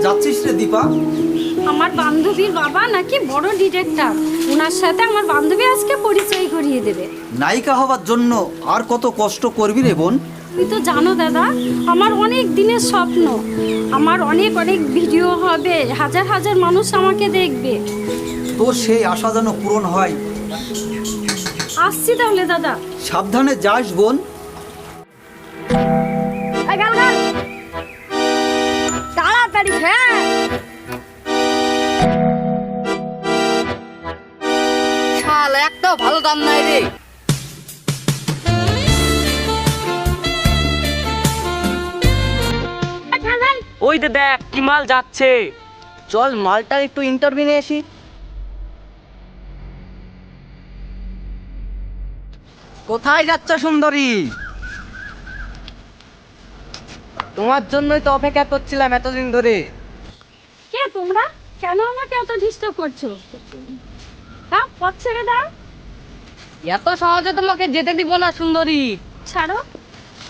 যাচ্ছিস রে দীপা? আমার বান্ধবীর বাবা নাকি বড় ডিরেক্টর, ওনার সাথে আমার বান্ধবী আজকে পরিচয় করিয়ে দেবে। নায়িকা হওয়ার জন্য আর কত কষ্ট করবি রে বোন? তুই তো জানো দাদা, আমার অনেক দিনের স্বপ্ন, আমার অনেক অনেক ভিডিও হবে, হাজার হাজার মানুষ আমাকে দেখবে। তোর সেই আশা যেন পূরণ হয়। আসছি তাহলে দাদা। সাবধানে যাস বোন। তাড়াতাড়ি হ্যাঁ। শাল একটাও ভালো দাম নাই রে। ওই যে দেখ কি মাল যাচ্ছে। চল মালটার একটু ইন্টারভিউ নিয়ে আসি। কোথায় যাচ্ছ সুন্দরী? তোমার জন্যই তো অপেক্ষা করছিলাম এতদিন ধরে। কে তোমরা? কেন আমাকে এত ডিস্টার্ব করছো? হ্যাঁ, পথ ছেড়ে দাও। এত সহজে তোমাকে যেতে দিব না সুন্দরী। ছাড়ো,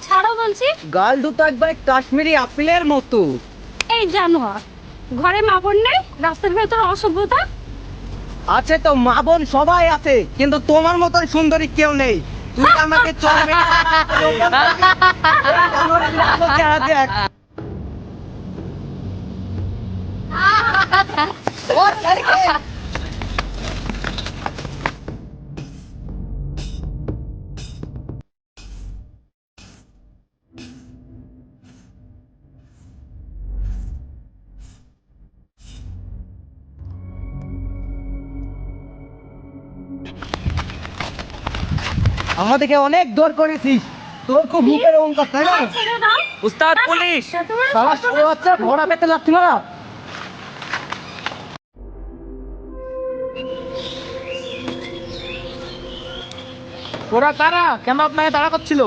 ছাড়ো বলছি। গাল দুটো একবারে কাশ্মীরি আপেলের মতো। এই জানোয়ার, ঘরে মা বোন নেই, রাস্তার ভেতর অসভ্যতা। আছে তো, মা বোন সবাই আছে, কিন্তু তোমার মতন সুন্দরী কেউ নেই। তুই আমাকে চলবে দেখ। আমাদেরকে অনেক দৌড় করেছিস, তোর খুব মুখের অহংকার তাই না? ছেড়ে দাও। উস্তাদ পুলিশ। সারা ষোলো বাচ্চা ঘোড়া পেতে লাগছিল না। ওরা কারা? কেন আপনাকে তাড়া করছিল?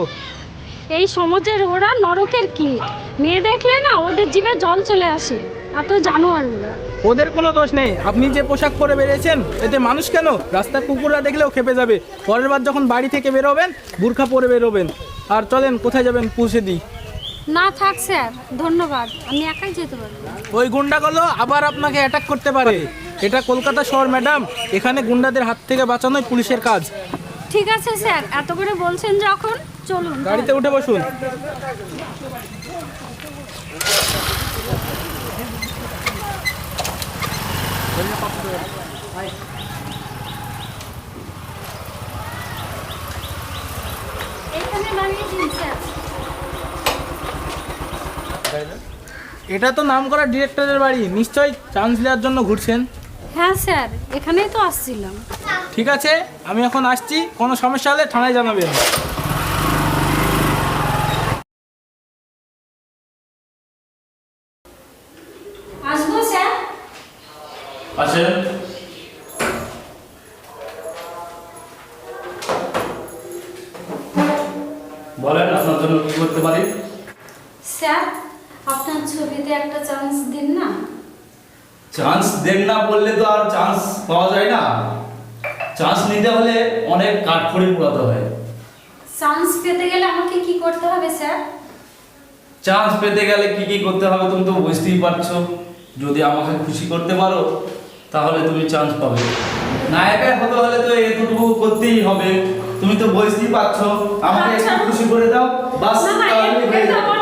এই সমাজের ওরা নরকের কি, মেয়ে দেখলে না ওদের জিভে জল চলে আসে, এত জানোয়ার ওরা। ওদের কোনো দোষ নেই। আপনি যে পোশাক পরে বেরিয়েছেন এতে মানুষ কেন, রাস্তার কুকুররা দেখলেও খেপে যাবে। পরের বার যখন বাড়ি থেকে বেরোবেন বোরখা পরে বেরোবেন। আর চলেন, কোথায় যাবেন পৌঁছে দিই। না থাক স্যার, ধন্যবাদ, আমি একাই যেতে পারবো। ওই গুন্ডাগুলো আবার আপনাকে অ্যাটাক করতে পারে। এটা কলকাতা শহর ম্যাডাম, এখানে গুন্ডাদের হাত থেকে বাঁচানোই পুলিশের কাজ। ঠিক আছে স্যার, এত করে বলছেন যখন, চলুন। গাড়িতে উঠে বসুন। এখানে দাঁড়িয়ে দিন স্যার। এটা তো নাম করা ডিরেক্টরের বাড়ি, নিশ্চয়ই চান্স নেওয়ার জন্য ঘুরছেন। হ্যাঁ স্যার, এখানেই তো আসছিলাম। ঠিক আছে, আমি এখন আসছি, কোনো সমস্যা হলে থানায় জানাবেন। আসবো স্যার। আসেন। বলেন আপনার জন্য কি করতে পারি? স্যার, আপনার ছবিতে একটা চান্স দিন না। চান্স দেন না বললে তো আর চান্স পাওয়া যায় না। চান্স নিতে হলে অনেক কাঠখড়ি পোড়াতে হয়। চান্স পেতে গেলে আমাকে কি করতে হবে স্যার? চান্স পেতে গেলে কি কি করতে হবে তুমি তো বুঝতেই পারছো। যদি আমাকে খুশি করতে পারো তাহলে তুমি চান্স পাবে। নায়িকা হতে হলে তো এতটুকু করতেই হবে। তুমি তো বুঝতেই পারছো, আমাকে একটু খুশি করে দাও, বাস না না, তাহলেই হয়ে যাবে।